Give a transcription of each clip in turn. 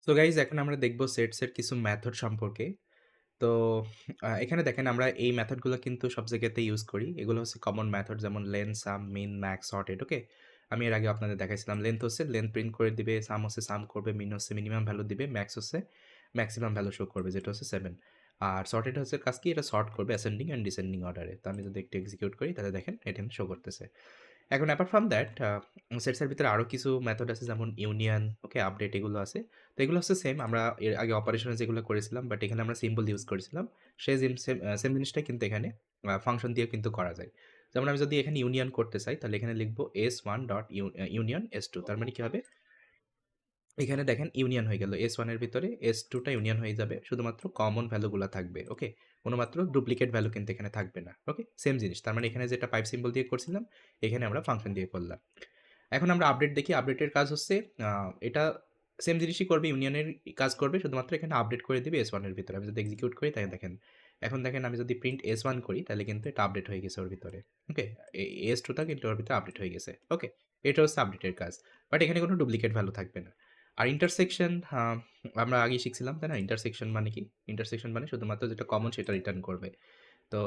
তো গাইজ এখন আমরা দেখব সেটসের কিছু মেথড সম্পর্কে। তো এখানে দেখেন আমরা এই মেথডগুলো কিন্তু সব জায়গাতে ইউজ করি। এগুলো হচ্ছে কমন মেথড যেমন লেন, সাম, মিন, ম্যাক্স, সর্টেড। ওকে? আমি এর আগে আপনাদের দেখাইছিলাম। লেন্থ হচ্ছে লেন্থ প্রিন্ট করে দিবে, সাম হচ্ছে সাম করবে, মিন হচ্ছে মিনিমাম ভ্যালু দিবে, ম্যাক্স হচ্ছে ম্যাক্সিমাম ভ্যালু শো করবে যেটা হচ্ছে 7। আর সর্টেড হচ্ছে কাজ কি? এটা সর্ট করবে অ্যাসেন্ডিং অ্যান্ড ডিসেন্ডিং অর্ডারে। তো আমি যদি একটু এক্সিকিউট করি তাহলে দেখেন এটা শো করতেছে। এখন অ্যাপার্ট ফ্রম দ্যাট সেটসের ভিতরে আরও কিছু মেথড আছে যেমন ইউনিয়ন, ওকে, আপডেট এগুলো আছে। তো এগুলো হচ্ছে সেম আমরা এর আগে অপারেশনে যেগুলো করেছিলাম, বাট এখানে আমরা সিম্বল ইউজ করেছিলাম। সেই সেম জিনিসটাই কিন্তু এখানে ফাংশন দিয়ে কিন্তু করা যায়। যেমন আমি যদি এখানে ইউনিয়ন করতে চাই তাহলে এখানে লিখবো S1 ডট ইউনিয়ন S2। তার মানে কি হবে? এখানে দেখেন ইউনিয়ন হয়ে গেল। S1 এর ভিতরে S2 টা ইউনিয়ন হয়ে যাবে। শুধুমাত্র কমন ভ্যালুগুলা থাকবে। ওকে? কোনমাত্র ডুপ্লিকেট ভ্যালু কিন্তু এখানে থাকবে না। ওকে? সেম জিনিস। তার মানে এখানে যেটা পাইপ সিম্বল দিয়ে করছিলাম, এখানে আমরা ফাংশন দিয়ে করলাম। এখন আমরা আপডেট দেখি। আপডেটের কাজ হচ্ছে এটা সেম জিনিসই করবে, ইউনিয়নের কাজ করবে। শুধুমাত্র এখানে আপডেট করে দিবে S1 এর ভিতরে। আমি যদি এক্সিকিউট করি তাহলে দেখেন। এখন দেখেন আমি যদি প্রিন্ট S1 করি তাহলে কিন্তু এটা আপডেট হয়ে গেছে ওর ভিতরে। ওকে? S2 টা কিন্তু ওর ভিতরে আপডেট হয়ে গেছে। ওকে? এটা হচ্ছে আপডেটের কাজ। বাট এখানে কোনো ডুপ্লিকেট ভ্যালু থাকবে না। আর ইন্টারসেকশন আমরা আগেই শিখছিলাম, তাই না? ইন্টারসেকশন মানে কি? ইন্টারসেকশন মানে শুধুমাত্র যেটা কমন সেটা রিটার্ন করবে। তো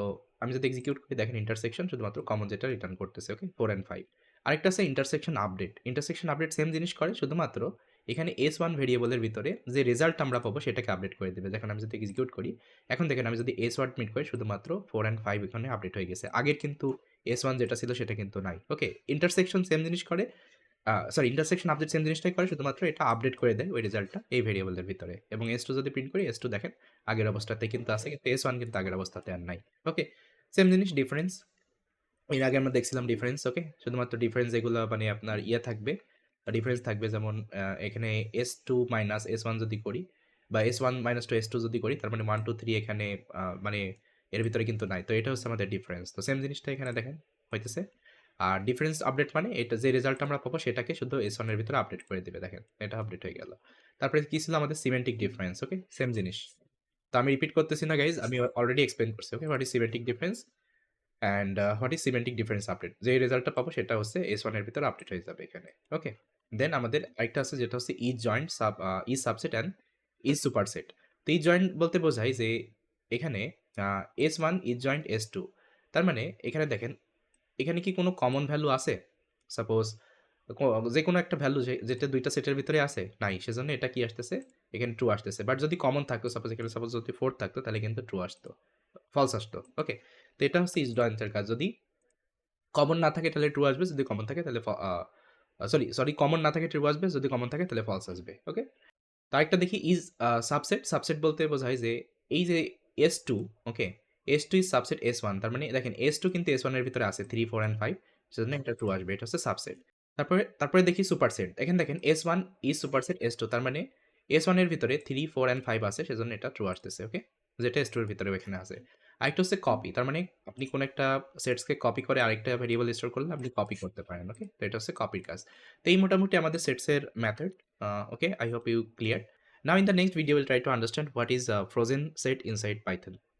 আমি যদি এক্সিকিউট করি দেখেন ইন্টারসেকশন শুধুমাত্র কমন যেটা রিটার্ন করতেছে। ওকে? 4 অ্যান্ড 5। আরেকটা আছে intersection update. Intersection update same জিনিস করে, শুধুমাত্র এখানে S1 ভেরিয়েবলের ভিতরে যে রেজাল্ট আমরা পাবো সেটাকে আপডেট করে দেবে। দেখেন আমি যদি এক্সিকিউট করি, এখন দেখেন আমি যদি S ওয়ার্ড মিট করি শুধুমাত্র 4 অ্যান্ড 5 এখানে আপডেট হয়ে গেছে। আগের কিন্তু S1 যেটা ছিল সেটা কিন্তু নাই। ওকে? ইন্টারসেকশন সেম জিনিস করে, সরি, ইন্টারসেকশন আপডেট সেম জিনিসটাই করে, শুধুমাত্র এটা আপডেট করে দেয় ওই রেজাল্টটা এই ভেরিয়েবলের ভিতরে। এবং S2 যদি প্রিন্ট করি, S2 দেখেন আগের অবস্থাতে কিন্তু আছে, কিন্তু S1 কিন্তু আগের অবস্থাতে আর নাই। ওকে? সেম জিনিস, ডিফারেন্স এর আগে আমরা দেখছিলাম ডিফারেন্স। ওকে? শুধুমাত্র ডিফারেন্স এগুলো মানে আপনার ইয়ে থাকবে, ডিফারেন্স থাকবে যেমন এখানে S2 মাইনাস S1 যদি করি, বা S1 মাইনাস টু S2 যদি করি, তার মানে 1 2 3 এখানে মানে এর ভিতরে কিন্তু নাই। তো এটা হচ্ছে আমাদের ডিফারেন্স। তো সেম জিনিসটা এখানে দেখেন হইতেছে। আর ডিফারেন্স আপডেট মানে এটা যে রেজাল্ট আমরা পাবো সেটাকে শুধু S1 এর ভিতরে আপডেট করে দিবে। দেখেন এটা আপডেট হয়ে গেল। তারপরে কি ছিল আমাদের সিমেন্টিক ডিফারেন্স। ওকে? সেম জিনিস। তো আমি রিপিট করতেছি না গাইজ, আমি অলরেডি এক্সপ্লেন করছি। Okay? What is semantic difference and what is semantic difference update. যে রেজাল্টটা পাবো সেটা হচ্ছে S1 এর ভিতরে আপডেট হয়ে যাবে এখানে। ওকে? দেন আমাদের আরেকটা আছে যেটা হচ্ছে is joint is subset and is superset. তো ইজ জয়েন্ট বলতে বোঝায় যে এখানে S1 ইজ জয়েন্ট S2। তার মানে এখানে দেখেন, এখানে কি কোনো কমন ভ্যালু আছে? সাপোজ যেকোনো একটা ভ্যালু যেটা ২ টা সেটের ভিতরে আছে? নাই। সেজন্য এটা কি আসতেছে? এখানে ট্রু আসতেছে। বাট যদি কমন থাকতো, সাপোজ যদি 4 থাকতো তাহলে কিন্তু ট্রু আসতো। ফলস আসতো। ওকে? তো এটা হচ্ছে ইজ জয়েন্ট এর কাজ। যদি কমন না থাকে তাহলে ট্রু আসবে, যদি কমন থাকে তাহলে সরি, কমন না থাকে ট্রু আসবে, যদি কমন থাকে তাহলে ফলস আসবে। ওকে? তো আরেকটা দেখি ইজ সাবসেট। সাবসেট বলতে বোঝায় যে এই যে S2, okay? S2 is subset S1। তার মানে দেখেন S2 কিন্তু S1 এর ভিতরে আছে 3, 4 অ্যান্ড 5। সেজন্য এটা ট্রু আসবে। এটা হচ্ছে সাবসেট। তারপরে দেখি সুপারসেট। দেখেন S1 ইজ সুপারসেট S2। তার মানে S1 এর ভিতরে 3, 4 অ্যান্ড 5 আছে, সেজন্য এটা ট্রু আসতেছে। ওকে? যেটা S2 এর ভিতরেও এখানে আছে। আরেকটা হচ্ছে কপি। তার মানে আপনি কোন একটা সেটসকে কপি করে আরেকটা ভেরিয়েবল স্টোর করলে আপনি কপি করতে পারেন। ওকে? তো এটা হচ্ছে কপির কাজ। তো এই মোটামুটি আমাদের সেটসের method. Okay, I hope you clear. Now in the next video, we'll try to understand what is a frozen set inside Python.